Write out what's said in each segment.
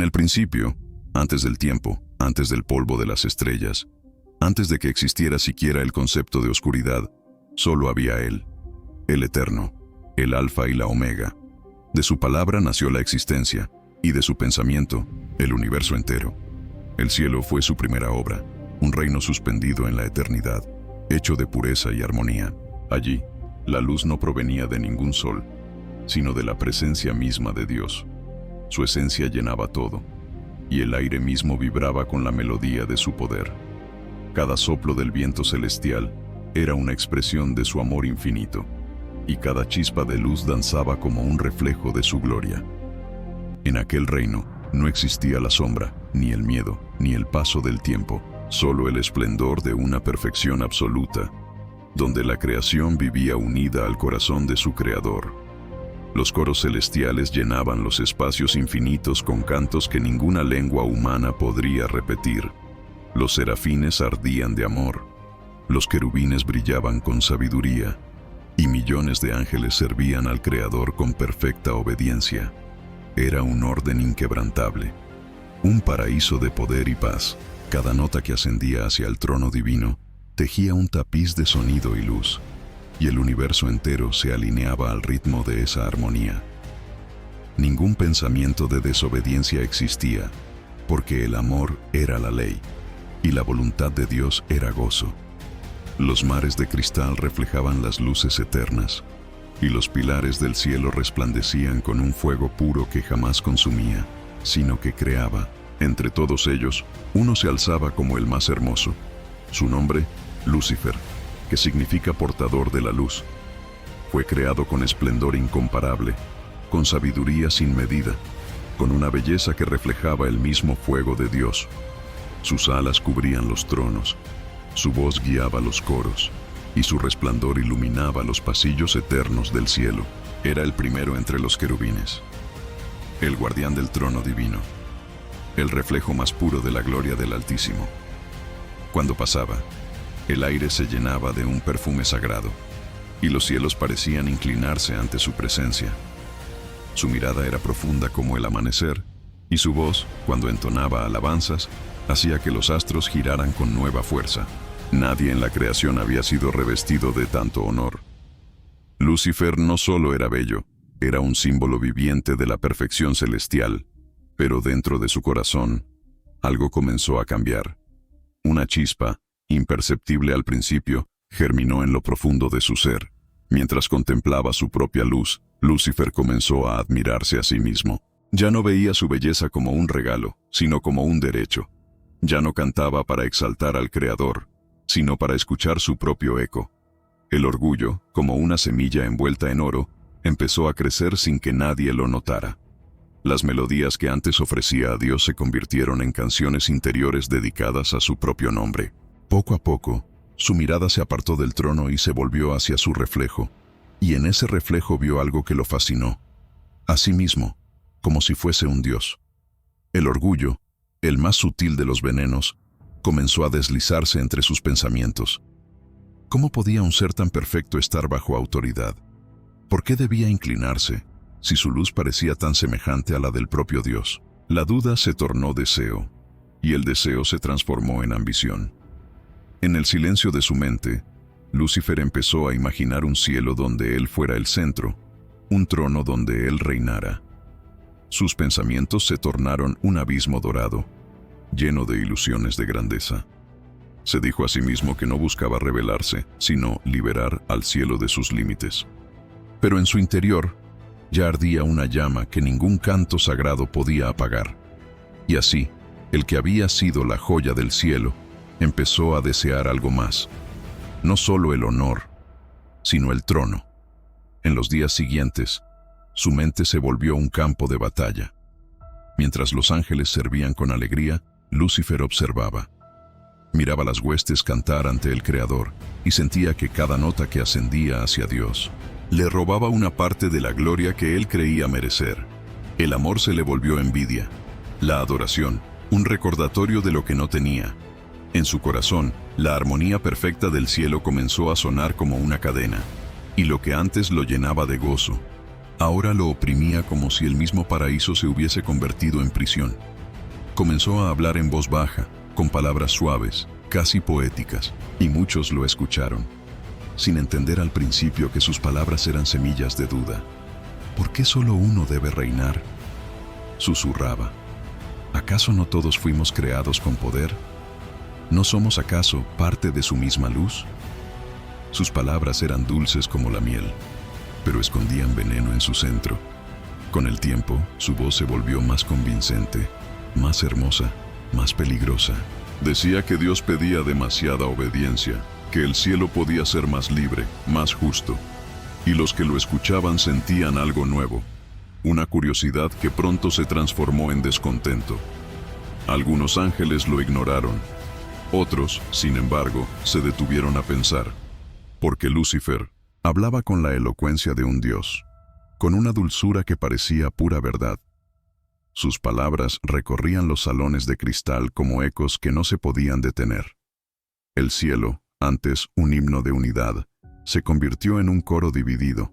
En el principio, antes del tiempo, antes del polvo de las estrellas, antes de que existiera siquiera el concepto de oscuridad, solo había Él, el Eterno, el Alfa y la Omega. De su palabra nació la existencia, y de su pensamiento, el universo entero. El cielo fue su primera obra, un reino suspendido en la eternidad, hecho de pureza y armonía. Allí, la luz no provenía de ningún sol, sino de la presencia misma de Dios. Su esencia llenaba todo, y el aire mismo vibraba con la melodía de su poder. Cada soplo del viento celestial era una expresión de su amor infinito, y cada chispa de luz danzaba como un reflejo de su gloria. En aquel reino no existía la sombra, ni el miedo, ni el paso del tiempo, solo el esplendor de una perfección absoluta, donde la creación vivía unida al corazón de su Creador. Los coros celestiales llenaban los espacios infinitos con cantos que ninguna lengua humana podría repetir. Los serafines ardían de amor, los querubines brillaban con sabiduría, y millones de ángeles servían al Creador con perfecta obediencia. Era un orden inquebrantable, un paraíso de poder y paz. Cada nota que ascendía hacia el trono divino tejía un tapiz de sonido y luz, y el universo entero se alineaba al ritmo de esa armonía. Ningún pensamiento de desobediencia existía, porque el amor era la ley, y la voluntad de Dios era gozo. Los mares de cristal reflejaban las luces eternas, y los pilares del cielo resplandecían con un fuego puro que jamás consumía, sino que creaba. Entre todos ellos, uno se alzaba como el más hermoso. Su nombre, Lucifer, que significa portador de la luz. Fue creado con esplendor incomparable, con sabiduría sin medida, con una belleza que reflejaba el mismo fuego de Dios. Sus alas cubrían los tronos, su voz guiaba los coros, y su resplandor iluminaba los pasillos eternos del cielo. Era el primero entre los querubines, el guardián del trono divino, el reflejo más puro de la gloria del Altísimo. Cuando pasaba, el aire se llenaba de un perfume sagrado, y los cielos parecían inclinarse ante su presencia. Su mirada era profunda como el amanecer, y su voz, cuando entonaba alabanzas, hacía que los astros giraran con nueva fuerza. Nadie en la creación había sido revestido de tanto honor. Lucifer no solo era bello, era un símbolo viviente de la perfección celestial, pero dentro de su corazón, algo comenzó a cambiar. Una chispa, imperceptible al principio, germinó en lo profundo de su ser. Mientras contemplaba su propia luz, Lucifer comenzó a admirarse a sí mismo. Ya no veía su belleza como un regalo, sino como un derecho. Ya no cantaba para exaltar al Creador, sino para escuchar su propio eco. El orgullo, como una semilla envuelta en oro, empezó a crecer sin que nadie lo notara. Las melodías que antes ofrecía a Dios se convirtieron en canciones interiores dedicadas a su propio nombre. Poco a poco, su mirada se apartó del trono y se volvió hacia su reflejo, y en ese reflejo vio algo que lo fascinó. A sí mismo, como si fuese un dios. El orgullo, el más sutil de los venenos, comenzó a deslizarse entre sus pensamientos. ¿Cómo podía un ser tan perfecto estar bajo autoridad? ¿Por qué debía inclinarse, si su luz parecía tan semejante a la del propio Dios? La duda se tornó deseo, y el deseo se transformó en ambición. En el silencio de su mente, Lucifer empezó a imaginar un cielo donde él fuera el centro, un trono donde él reinara. Sus pensamientos se tornaron un abismo dorado, lleno de ilusiones de grandeza. Se dijo a sí mismo que no buscaba rebelarse, sino liberar al cielo de sus límites. Pero en su interior ya ardía una llama que ningún canto sagrado podía apagar. Y así, el que había sido la joya del cielo, empezó a desear algo más. No solo el honor, sino el trono. En los días siguientes, su mente se volvió un campo de batalla. Mientras los ángeles servían con alegría, Lucifer observaba. Miraba las huestes cantar ante el Creador y sentía que cada nota que ascendía hacia Dios le robaba una parte de la gloria que él creía merecer. El amor se le volvió envidia, la adoración, un recordatorio de lo que no tenía. En su corazón, la armonía perfecta del cielo comenzó a sonar como una cadena, y lo que antes lo llenaba de gozo, Ahora lo oprimía como si el mismo paraíso se hubiese convertido en prisión. Comenzó a hablar en voz baja, con palabras suaves, casi poéticas, y muchos lo escucharon, sin entender al principio que sus palabras eran semillas de duda. ¿Por qué solo uno debe reinar?, susurraba. ¿Acaso no todos fuimos creados con poder? ¿No somos acaso parte de su misma luz? Sus palabras eran dulces como la miel, pero escondían veneno en su centro. Con el tiempo, su voz se volvió más convincente, más hermosa, más peligrosa. Decía que Dios pedía demasiada obediencia, que el cielo podía ser más libre, más justo, y los que lo escuchaban sentían algo nuevo, una curiosidad que pronto se transformó en descontento. Algunos ángeles lo ignoraron, otros, sin embargo, se detuvieron a pensar, porque Lucifer hablaba con la elocuencia de un dios, con una dulzura que parecía pura verdad. Sus palabras recorrían los salones de cristal como ecos que no se podían detener. El cielo, antes un himno de unidad, se convirtió en un coro dividido.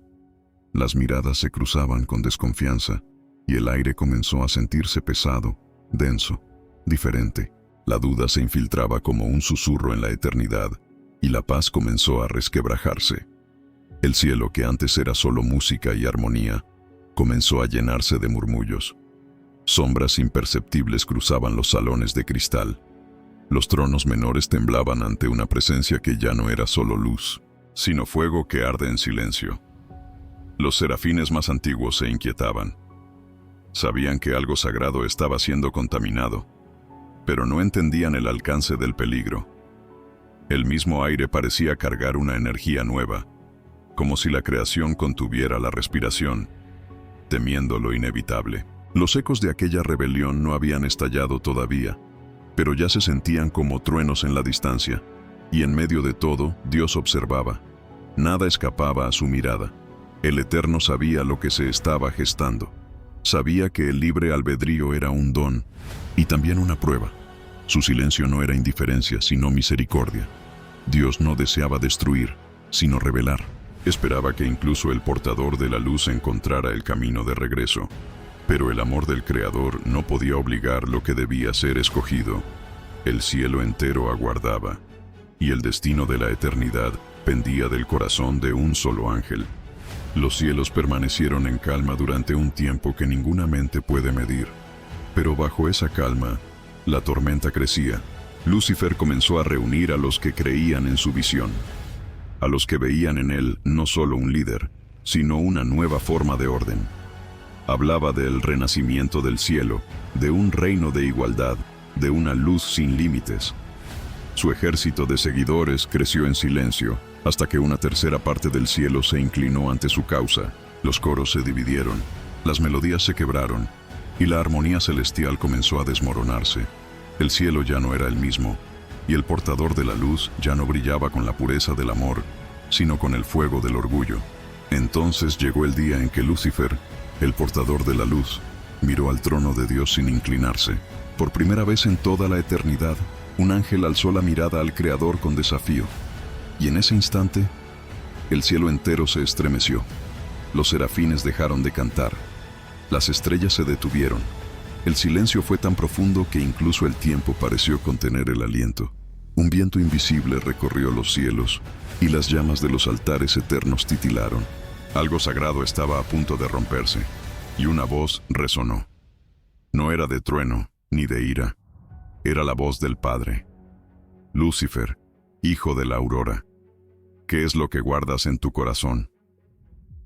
Las miradas se cruzaban con desconfianza, y el aire comenzó a sentirse pesado, denso, diferente. La duda se infiltraba como un susurro en la eternidad, y la paz comenzó a resquebrajarse. El cielo, que antes era solo música y armonía, comenzó a llenarse de murmullos. Sombras imperceptibles cruzaban los salones de cristal. Los tronos menores temblaban ante una presencia que ya no era solo luz, sino fuego que arde en silencio. Los serafines más antiguos se inquietaban. Sabían que algo sagrado estaba siendo contaminado, pero no entendían el alcance del peligro. El mismo aire parecía cargar una energía nueva, como si la creación contuviera la respiración, temiendo lo inevitable. Los ecos de aquella rebelión no habían estallado todavía, pero ya se sentían como truenos en la distancia, y en medio de todo, Dios observaba. Nada escapaba a su mirada. El Eterno sabía lo que se estaba gestando. Sabía que el libre albedrío era un don, y también una prueba. Su silencio no era indiferencia, sino misericordia. Dios no deseaba destruir, sino revelar. Esperaba que incluso el portador de la luz encontrara el camino de regreso. Pero el amor del Creador no podía obligar lo que debía ser escogido. El cielo entero aguardaba, y el destino de la eternidad pendía del corazón de un solo ángel. Los cielos permanecieron en calma durante un tiempo que ninguna mente puede medir. Pero bajo esa calma, la tormenta crecía. Lucifer comenzó a reunir a los que creían en su visión, a los que veían en él no solo un líder, sino una nueva forma de orden. Hablaba del renacimiento del cielo, de un reino de igualdad, de una luz sin límites. Su ejército de seguidores creció en silencio, hasta que una tercera parte del cielo se inclinó ante su causa. Los coros se dividieron, las melodías se quebraron, y la armonía celestial comenzó a desmoronarse. El cielo ya no era el mismo, y el portador de la luz ya no brillaba con la pureza del amor, sino con el fuego del orgullo. Entonces llegó el día en que Lucifer, el portador de la luz, miró al trono de Dios sin inclinarse. Por primera vez en toda la eternidad, un ángel alzó la mirada al Creador con desafío. Y en ese instante, el cielo entero se estremeció. Los serafines dejaron de cantar. Las estrellas se detuvieron. El silencio fue tan profundo que incluso el tiempo pareció contener el aliento. Un viento invisible recorrió los cielos, y las llamas de los altares eternos titilaron. Algo sagrado estaba a punto de romperse, y una voz resonó. No era de trueno, ni de ira. Era la voz del Padre. Lucifer, hijo de la aurora, ¿qué es lo que guardas en tu corazón?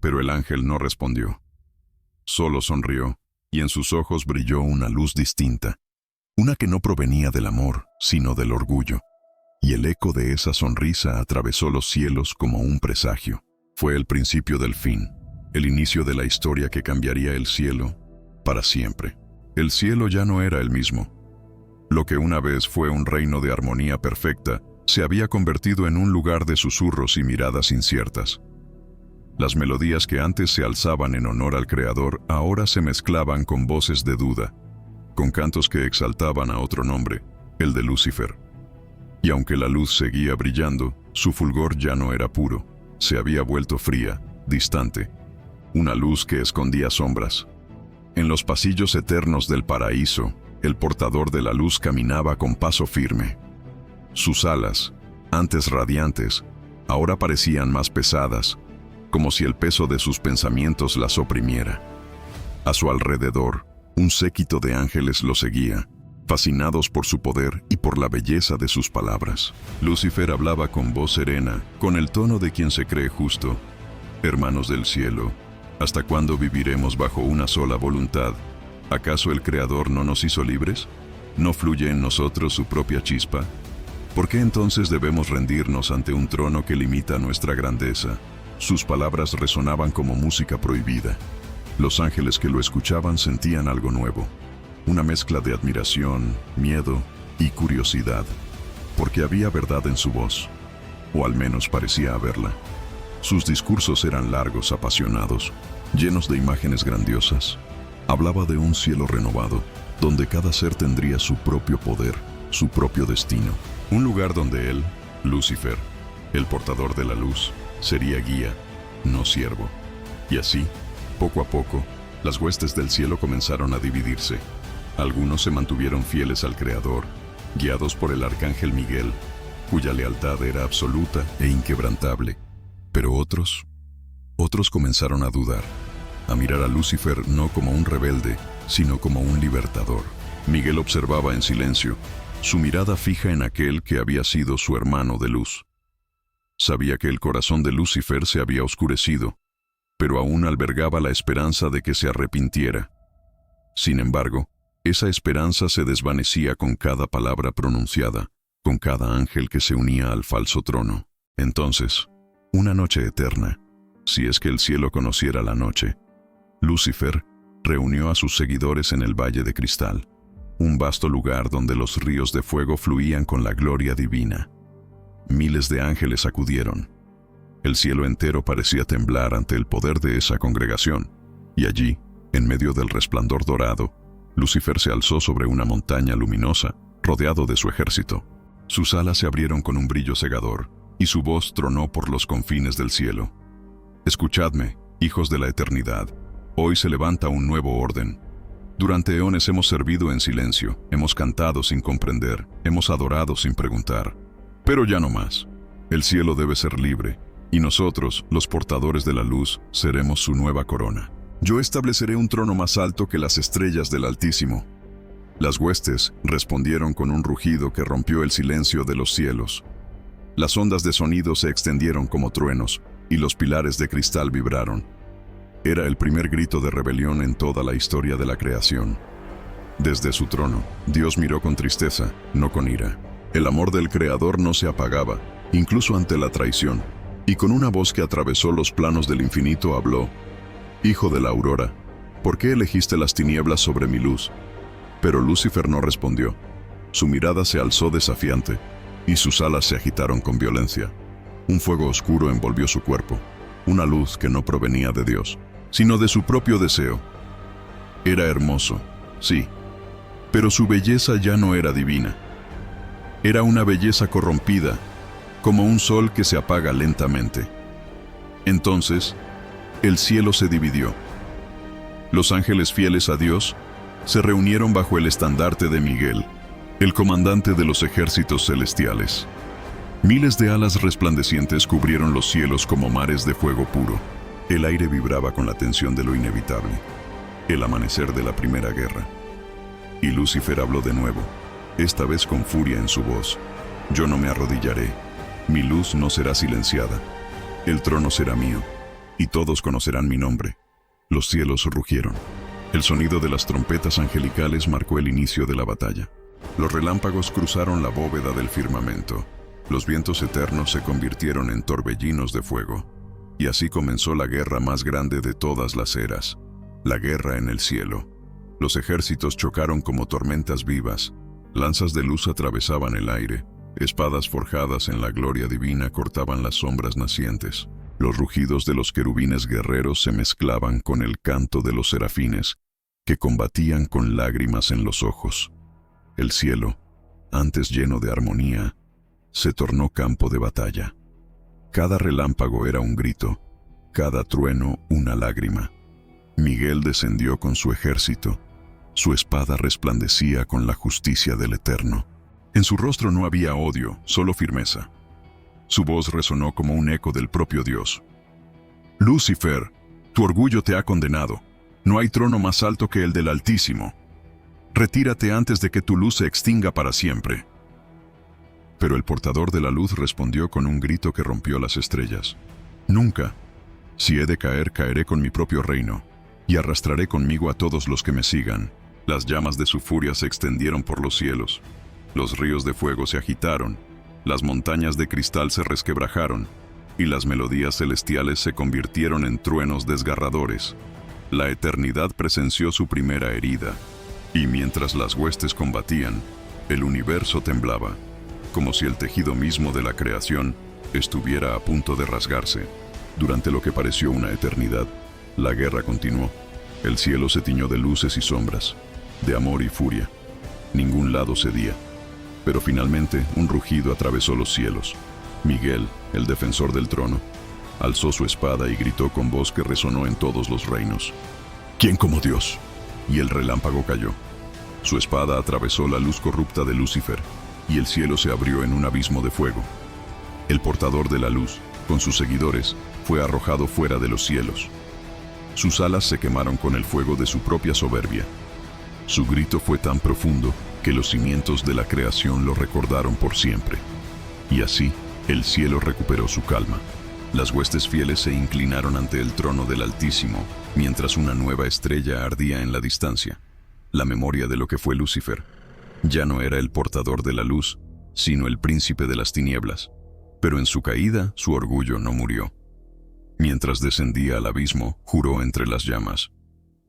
Pero el ángel no respondió. Solo sonrió, y en sus ojos brilló una luz distinta, una que no provenía del amor, sino del orgullo. Y el eco de esa sonrisa atravesó los cielos como un presagio. Fue el principio del fin, el inicio de la historia que cambiaría el cielo para siempre. El cielo ya no era el mismo. Lo que una vez fue un reino de armonía perfecta, se había convertido en un lugar de susurros y miradas inciertas. Las melodías que antes se alzaban en honor al Creador ahora se mezclaban con voces de duda, con cantos que exaltaban a otro nombre, el de Lucifer. Y aunque la luz seguía brillando, su fulgor ya no era puro, se había vuelto fría, distante. una luz que escondía sombras. En los pasillos eternos del paraíso, el portador de la luz caminaba con paso firme. Sus alas, antes radiantes, ahora parecían más pesadas, como si el peso de sus pensamientos las oprimiera. A su alrededor, un séquito de ángeles lo seguía, fascinados por su poder y por la belleza de sus palabras. Lucifer hablaba con voz serena, con el tono de quien se cree justo. Hermanos del cielo, ¿hasta cuándo viviremos bajo una sola voluntad? ¿Acaso el Creador no nos hizo libres? ¿No fluye en nosotros su propia chispa? ¿Por qué entonces debemos rendirnos ante un trono que limita nuestra grandeza? Sus palabras resonaban como música prohibida. Los ángeles que lo escuchaban sentían algo nuevo, una mezcla de admiración, miedo y curiosidad, porque había verdad en su voz, o al menos parecía haberla. Sus discursos eran largos, apasionados, llenos de imágenes grandiosas. Hablaba de un cielo renovado, donde cada ser tendría su propio poder, su propio destino. Un lugar donde él, Lucifer, el portador de la luz, sería guía, no siervo. Y así, poco a poco, las huestes del cielo comenzaron a dividirse. Algunos se mantuvieron fieles al Creador, guiados por el arcángel Miguel, cuya lealtad era absoluta e inquebrantable. Pero otros comenzaron a dudar, a mirar a Lucifer no como un rebelde, sino como un libertador. Miguel observaba en silencio, su mirada fija en aquel que había sido su hermano de luz. Sabía que el corazón de Lucifer se había oscurecido, pero aún albergaba la esperanza de que se arrepintiera. Sin embargo, esa esperanza se desvanecía con cada palabra pronunciada, con cada ángel que se unía al falso trono. Entonces, una noche eterna, si es que el cielo conociera la noche, Lucifer reunió a sus seguidores en el Valle de Cristal, un vasto lugar donde los ríos de fuego fluían con la gloria divina. Miles de ángeles acudieron. El cielo entero parecía temblar ante el poder de esa congregación, y allí, en medio del resplandor dorado, Lucifer se alzó sobre una montaña luminosa, rodeado de su ejército. Sus alas se abrieron con un brillo cegador, y su voz tronó por los confines del cielo. Escuchadme, hijos de la eternidad, hoy se levanta un nuevo orden. Durante eones hemos servido en silencio, hemos cantado sin comprender, hemos adorado sin preguntar. Pero ya no más. El cielo debe ser libre, y nosotros, los portadores de la luz, seremos su nueva corona. Yo estableceré un trono más alto que las estrellas del Altísimo. Las huestes respondieron con un rugido que rompió el silencio de los cielos. Las ondas de sonido se extendieron como truenos, y los pilares de cristal vibraron. Era el primer grito de rebelión en toda la historia de la creación. Desde su trono, Dios miró con tristeza, no con ira. El amor del Creador no se apagaba, incluso ante la traición, y con una voz que atravesó los planos del infinito habló: «Hijo de la aurora, ¿por qué elegiste las tinieblas sobre mi luz?». Pero Lucifer no respondió. Su mirada se alzó desafiante, y sus alas se agitaron con violencia. Un fuego oscuro envolvió su cuerpo, una luz que no provenía de Dios, sino de su propio deseo. Era hermoso, sí, pero su belleza ya no era divina. Era una belleza corrompida, como un sol que se apaga lentamente. Entonces, el cielo se dividió. Los ángeles fieles a Dios se reunieron bajo el estandarte de Miguel, el comandante de los ejércitos celestiales. Miles de alas resplandecientes cubrieron los cielos como mares de fuego puro. El aire vibraba con la tensión de lo inevitable, el amanecer de la primera guerra. Y Lucifer habló de nuevo, esta vez con furia en su voz: «Yo no me arrodillaré, mi luz no será silenciada, el trono será mío, y todos conocerán mi nombre». Los cielos rugieron. El sonido de las trompetas angelicales marcó el inicio de la batalla. Los relámpagos cruzaron la bóveda del firmamento. Los vientos eternos se convirtieron en torbellinos de fuego. Y así comenzó la guerra más grande de todas las eras, la guerra en el cielo. Los ejércitos chocaron como tormentas vivas, lanzas de luz atravesaban el aire, espadas forjadas en la gloria divina cortaban las sombras nacientes. Los rugidos de los querubines guerreros se mezclaban con el canto de los serafines, que combatían con lágrimas en los ojos. El cielo, antes lleno de armonía, se tornó campo de batalla. Cada relámpago era un grito, cada trueno una lágrima. Miguel descendió con su ejército. Su espada resplandecía con la justicia del Eterno. En su rostro no había odio, solo firmeza. Su voz resonó como un eco del propio Dios. Lucifer, tu orgullo te ha condenado. No hay trono más alto que el del Altísimo. Retírate antes de que tu luz se extinga para siempre. Pero el portador de la luz respondió con un grito que rompió las estrellas. Nunca. Si he de caer, caeré con mi propio reino, y arrastraré conmigo a todos los que me sigan. Las llamas de su furia se extendieron por los cielos. Los ríos de fuego se agitaron, las montañas de cristal se resquebrajaron, y las melodías celestiales se convirtieron en truenos desgarradores. La eternidad presenció su primera herida, y mientras las huestes combatían, el universo temblaba, como si el tejido mismo de la creación estuviera a punto de rasgarse. Durante lo que pareció una eternidad, la guerra continuó. El cielo se tiñó de luces y sombras, de amor y furia. Ningún lado cedía. Pero finalmente un rugido atravesó los cielos. Miguel, el defensor del trono, alzó su espada y gritó con voz que resonó en todos los reinos. ¿Quién como Dios? Y el relámpago cayó. Su espada atravesó la luz corrupta de Lucifer, y el cielo se abrió en un abismo de fuego. El portador de la luz, con sus seguidores, fue arrojado fuera de los cielos. Sus alas se quemaron con el fuego de su propia soberbia. Su grito fue tan profundo que los cimientos de la creación lo recordaron por siempre. Y así, el cielo recuperó su calma. Las huestes fieles se inclinaron ante el trono del Altísimo, mientras una nueva estrella ardía en la distancia. La memoria de lo que fue Lucifer. Ya no era el portador de la luz, sino el príncipe de las tinieblas. Pero en su caída, su orgullo no murió. Mientras descendía al abismo, juró entre las llamas: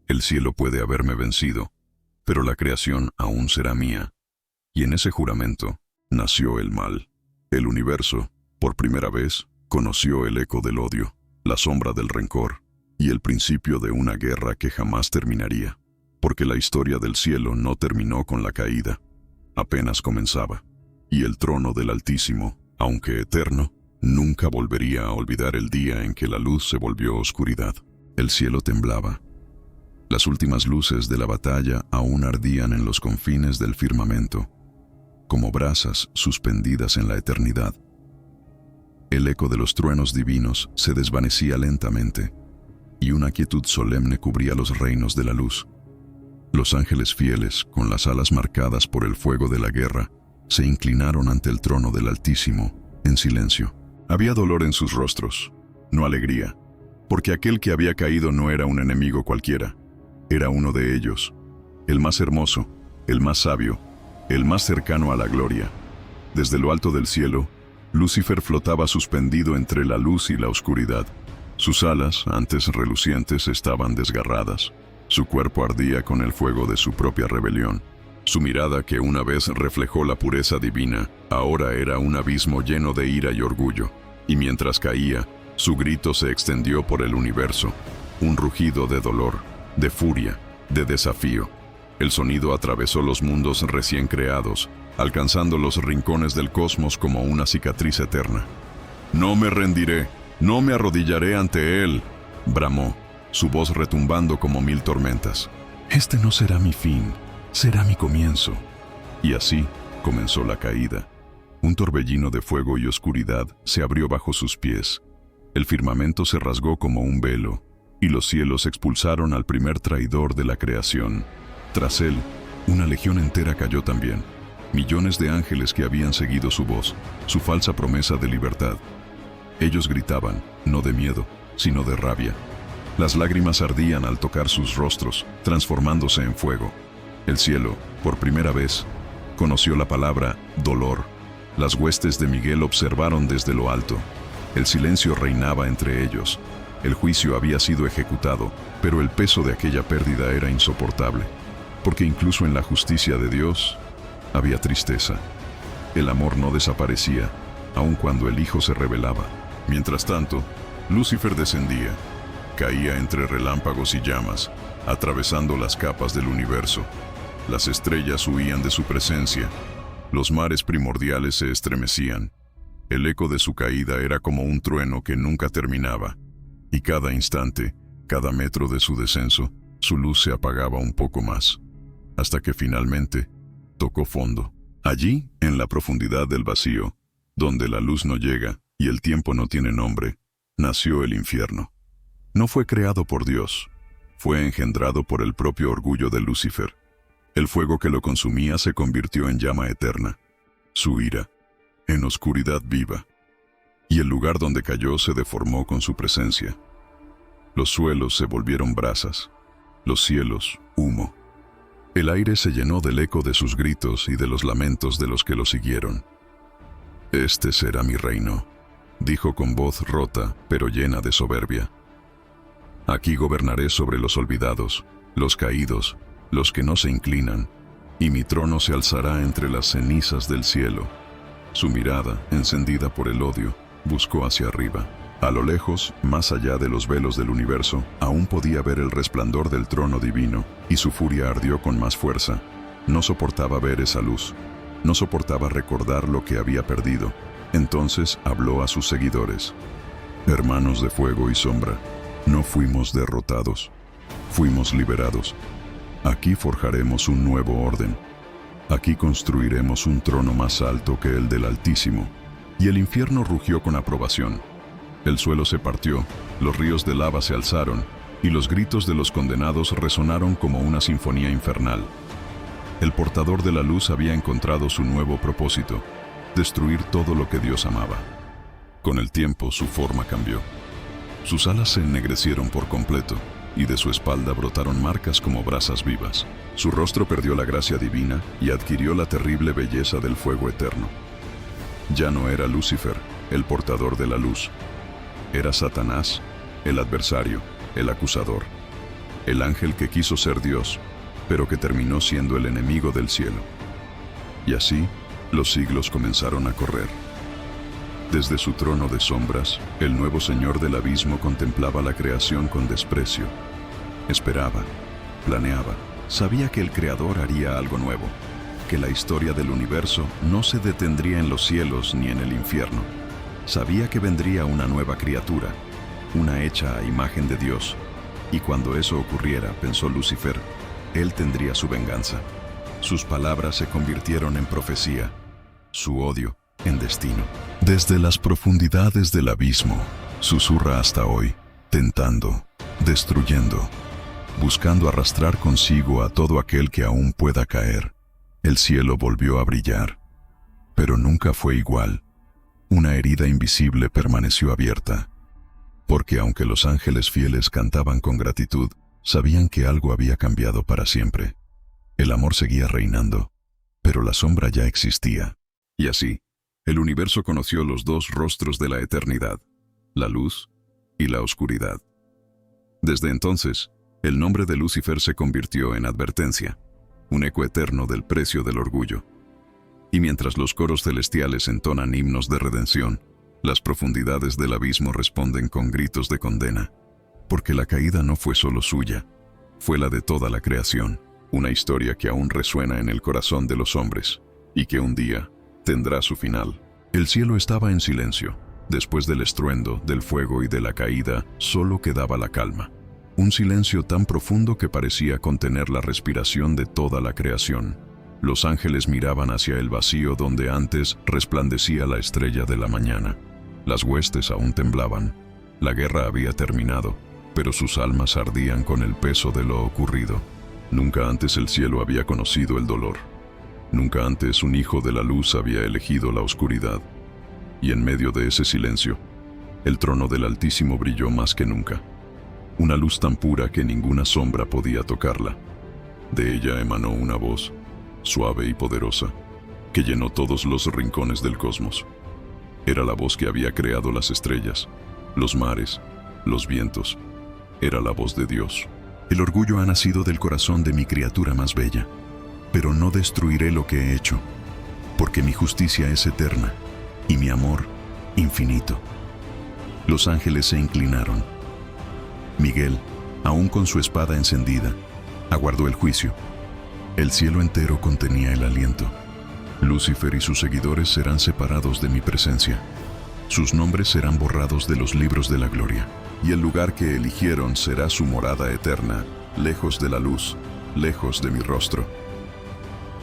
el cielo puede haberme vencido, pero la creación aún será mía. Y en ese juramento nació el mal. El universo, por primera vez, conoció el eco del odio, la sombra del rencor y el principio de una guerra que jamás terminaría. Porque la historia del cielo no terminó con la caída, apenas comenzaba. Y el trono del Altísimo, aunque eterno, nunca volvería a olvidar el día en que la luz se volvió oscuridad. El cielo temblaba. Las últimas luces de la batalla aún ardían en los confines del firmamento, como brasas suspendidas en la eternidad. El eco de los truenos divinos se desvanecía lentamente, y una quietud solemne cubría los reinos de la luz. Los ángeles fieles, con las alas marcadas por el fuego de la guerra, se inclinaron ante el trono del Altísimo, en silencio. Había dolor en sus rostros, no alegría, porque aquel que había caído no era un enemigo cualquiera, era uno de ellos, el más hermoso, el más sabio, el más cercano a la gloria. Desde lo alto del cielo, Lucifer flotaba suspendido entre la luz y la oscuridad. Sus alas, antes relucientes, estaban desgarradas. Su cuerpo ardía con el fuego de su propia rebelión. Su mirada, que una vez reflejó la pureza divina, ahora era un abismo lleno de ira y orgullo. Y mientras caía, su grito se extendió por el universo, un rugido de dolor, de furia, de desafío. El sonido atravesó los mundos recién creados, alcanzando los rincones del cosmos como una cicatriz eterna. «No me rendiré, no me arrodillaré ante él», bramó, su voz retumbando como 1000 tormentas. «Este no será mi fin, será mi comienzo». Y así comenzó la caída. Un torbellino de fuego y oscuridad se abrió bajo sus pies. El firmamento se rasgó como un velo, y los cielos expulsaron al primer traidor de la creación. Tras él, una legión entera cayó también. Millones de ángeles que habían seguido su voz, su falsa promesa de libertad. Ellos gritaban, no de miedo, sino de rabia. Las lágrimas ardían al tocar sus rostros, transformándose en fuego. El cielo, por primera vez, conoció la palabra dolor. Las huestes de Miguel observaron desde lo alto. El silencio reinaba entre ellos. El juicio había sido ejecutado, pero el peso de aquella pérdida era insoportable, porque incluso en la justicia de Dios había tristeza. El amor no desaparecía, aun cuando el Hijo se rebelaba. Mientras tanto, Lucifer descendía. Caía entre relámpagos y llamas, atravesando las capas del universo. Las estrellas huían de su presencia. Los mares primordiales se estremecían. El eco de su caída era como un trueno que nunca terminaba. y cada instante, cada metro de su descenso, su luz se apagaba un poco más, hasta que finalmente tocó fondo. Allí, en la profundidad del vacío, donde la luz no llega y el tiempo no tiene nombre, nació el infierno. No fue creado por Dios, fue engendrado por el propio orgullo de Lucifer. El fuego que lo consumía se convirtió en llama eterna, su ira, en oscuridad viva, y el lugar donde cayó se deformó con su presencia. Los suelos se volvieron brasas, los cielos, humo. El aire se llenó del eco de sus gritos y de los lamentos de los que lo siguieron. «Este será mi reino», dijo con voz rota, pero llena de soberbia. «Aquí gobernaré sobre los olvidados, los caídos, los que no se inclinan, y mi trono se alzará entre las cenizas del cielo». Su mirada, encendida por el odio, buscó hacia arriba. A lo lejos, más allá de los velos del universo, aún podía ver el resplandor del trono divino, y su furia ardió con más fuerza. No soportaba ver esa luz. No soportaba recordar lo que había perdido. Entonces habló a sus seguidores. «Hermanos de fuego y sombra, no fuimos derrotados. Fuimos liberados. Aquí forjaremos un nuevo orden. Aquí construiremos un trono más alto que el del Altísimo». Y el infierno rugió con aprobación. El suelo se partió, los ríos de lava se alzaron, y los gritos de los condenados resonaron como una sinfonía infernal. El portador de la luz había encontrado su nuevo propósito: destruir todo lo que Dios amaba. Con el tiempo su forma cambió. Sus alas se ennegrecieron por completo, y de su espalda brotaron marcas como brasas vivas. Su rostro perdió la gracia divina y adquirió la terrible belleza del fuego eterno. Ya no era Lucifer, el portador de la luz. Era Satanás, el adversario, el acusador, el ángel que quiso ser Dios, pero que terminó siendo el enemigo del cielo. Y así, los siglos comenzaron a correr. Desde su trono de sombras, el nuevo Señor del abismo contemplaba la creación con desprecio. Esperaba, planeaba, sabía que el Creador haría algo nuevo, que la historia del universo no se detendría en los cielos ni en el infierno. Sabía que vendría una nueva criatura, una hecha a imagen de Dios, y cuando eso ocurriera, pensó Lucifer, él tendría su venganza. Sus palabras se convirtieron en profecía, su odio en destino. Desde las profundidades del abismo, susurra hasta hoy, tentando, destruyendo, buscando arrastrar consigo a todo aquel que aún pueda caer. El cielo volvió a brillar, pero nunca fue igual. Una herida invisible permaneció abierta, porque aunque los ángeles fieles cantaban con gratitud, sabían que algo había cambiado para siempre. El amor seguía reinando, pero la sombra ya existía. Y así, el universo conoció los dos rostros de la eternidad, la luz y la oscuridad. Desde entonces, el nombre de Lucifer se convirtió en advertencia, un eco eterno del precio del orgullo. Y mientras los coros celestiales entonan himnos de redención, las profundidades del abismo responden con gritos de condena, porque la caída no fue solo suya, fue la de toda la creación, una historia que aún resuena en el corazón de los hombres, y que un día tendrá su final. El cielo estaba en silencio. Después del estruendo, del fuego y de la caída, solo quedaba la calma. Un silencio tan profundo que parecía contener la respiración de toda la creación. Los ángeles miraban hacia el vacío donde antes resplandecía la estrella de la mañana. Las huestes aún temblaban. La guerra había terminado, pero sus almas ardían con el peso de lo ocurrido. Nunca antes el cielo había conocido el dolor. Nunca antes un hijo de la luz había elegido la oscuridad. Y en medio de ese silencio, el trono del Altísimo brilló más que nunca. Una luz tan pura que ninguna sombra podía tocarla. De ella emanó una voz, suave y poderosa, que llenó todos los rincones del cosmos. Era la voz que había creado las estrellas, los mares, los vientos. Era la voz de Dios. El orgullo ha nacido del corazón de mi criatura más bella, pero no destruiré lo que he hecho, porque mi justicia es eterna y mi amor infinito. Los ángeles se inclinaron. Miguel, aún con su espada encendida, aguardó el juicio. El cielo entero contenía el aliento. Lucifer y sus seguidores serán separados de mi presencia. Sus nombres serán borrados de los libros de la gloria. y el lugar que eligieron será su morada eterna, lejos de la luz, lejos de mi rostro.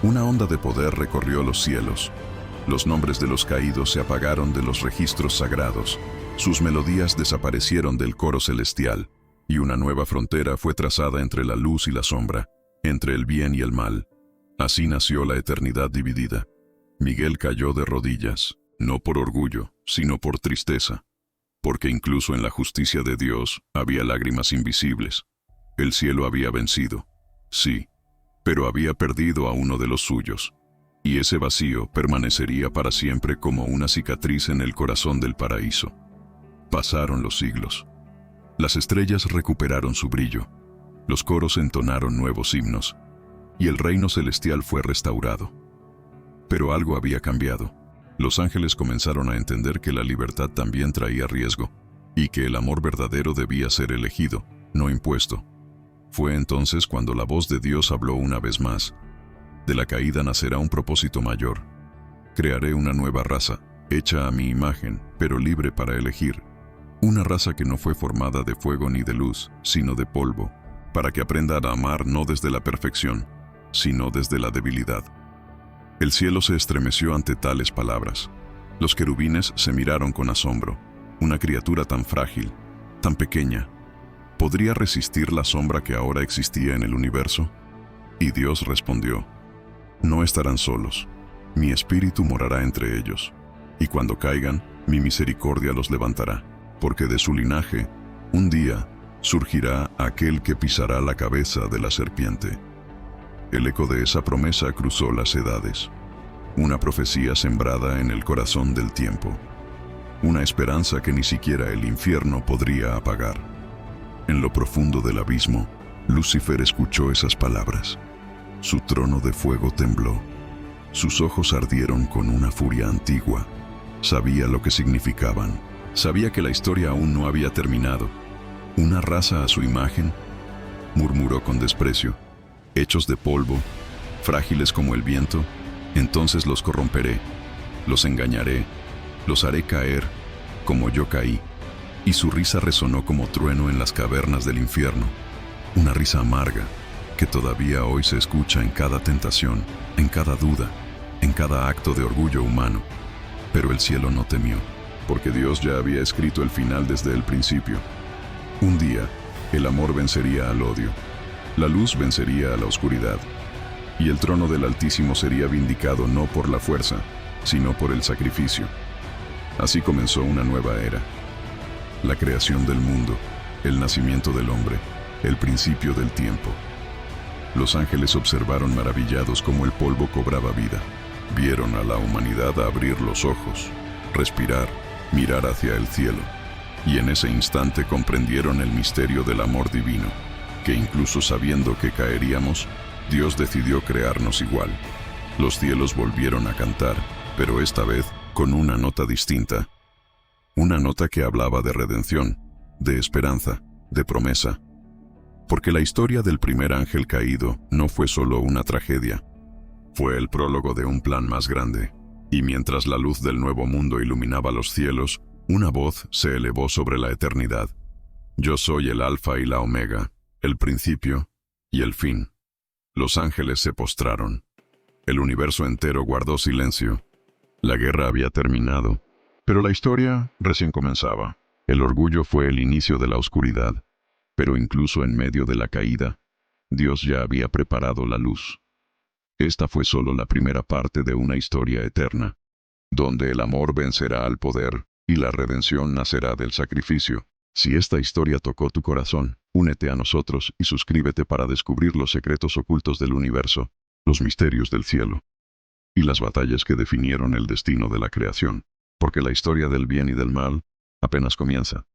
Una onda de poder recorrió los cielos. Los nombres de los caídos se apagaron de los registros sagrados, sus melodías desaparecieron del coro celestial, y una nueva frontera fue trazada entre la luz y la sombra, entre el bien y el mal. Así nació la eternidad dividida. Miguel cayó de rodillas, no por orgullo, sino por tristeza, porque incluso en la justicia de Dios había lágrimas invisibles. El cielo había vencido, sí, pero había perdido a uno de los suyos, y ese vacío permanecería para siempre como una cicatriz en el corazón del paraíso. Pasaron los siglos. Las estrellas recuperaron su brillo, los coros entonaron nuevos himnos, y el reino celestial fue restaurado. Pero algo había cambiado. Los ángeles comenzaron a entender que la libertad también traía riesgo, y que el amor verdadero debía ser elegido, no impuesto. Fue entonces cuando la voz de Dios habló una vez más. De la caída nacerá un propósito mayor. Crearé una nueva raza, hecha a mi imagen, pero libre para elegir. Una raza que no fue formada de fuego ni de luz, sino de polvo, para que aprenda a amar no desde la perfección, sino desde la debilidad. El cielo se estremeció ante tales palabras. Los querubines se miraron con asombro. Una criatura tan frágil, tan pequeña, ¿podría resistir la sombra que ahora existía en el universo? Y Dios respondió: no estarán solos. Mi espíritu morará entre ellos, y cuando caigan, mi misericordia los levantará, porque de su linaje, un día, surgirá aquel que pisará la cabeza de la serpiente. El eco de esa promesa cruzó las edades. Una profecía sembrada en el corazón del tiempo. Una esperanza que ni siquiera el infierno podría apagar. En lo profundo del abismo, Lucifer escuchó esas palabras. Su trono de fuego tembló. Sus ojos ardieron con una furia antigua. Sabía lo que significaban. Sabía que la historia aún no había terminado. ¿Una raza a su imagen?, murmuró con desprecio. Hechos de polvo, frágiles como el viento, entonces los corromperé, los engañaré, los haré caer, como yo caí. Y su risa resonó como trueno en las cavernas del infierno. Una risa amarga, que todavía hoy se escucha en cada tentación, en cada duda, en cada acto de orgullo humano. Pero el cielo no temió, porque Dios ya había escrito el final desde el principio. Un día, el amor vencería al odio, la luz vencería a la oscuridad, y el trono del Altísimo sería vindicado no por la fuerza, sino por el sacrificio. Así comenzó una nueva era. La creación del mundo, el nacimiento del hombre, el principio del tiempo. Los ángeles observaron maravillados cómo el polvo cobraba vida. Vieron a la humanidad abrir los ojos, respirar, mirar hacia el cielo, y en ese instante comprendieron el misterio del amor divino, que incluso sabiendo que caeríamos, Dios decidió crearnos igual. Los cielos volvieron a cantar, pero esta vez con una nota distinta. Una nota que hablaba de redención, de esperanza, de promesa. Porque la historia del primer ángel caído no fue solo una tragedia. Fue el prólogo de un plan más grande. Y mientras la luz del nuevo mundo iluminaba los cielos, una voz se elevó sobre la eternidad. Yo soy el Alfa y la Omega, el principio y el fin. Los ángeles se postraron. El universo entero guardó silencio. La guerra había terminado, pero la historia recién comenzaba. El orgullo fue el inicio de la oscuridad, pero incluso en medio de la caída, Dios ya había preparado la luz. Esta fue solo la primera parte de una historia eterna, donde el amor vencerá al poder y la redención nacerá del sacrificio. Si esta historia tocó tu corazón, únete a nosotros y suscríbete para descubrir los secretos ocultos del universo, los misterios del cielo y las batallas que definieron el destino de la creación, porque la historia del bien y del mal apenas comienza.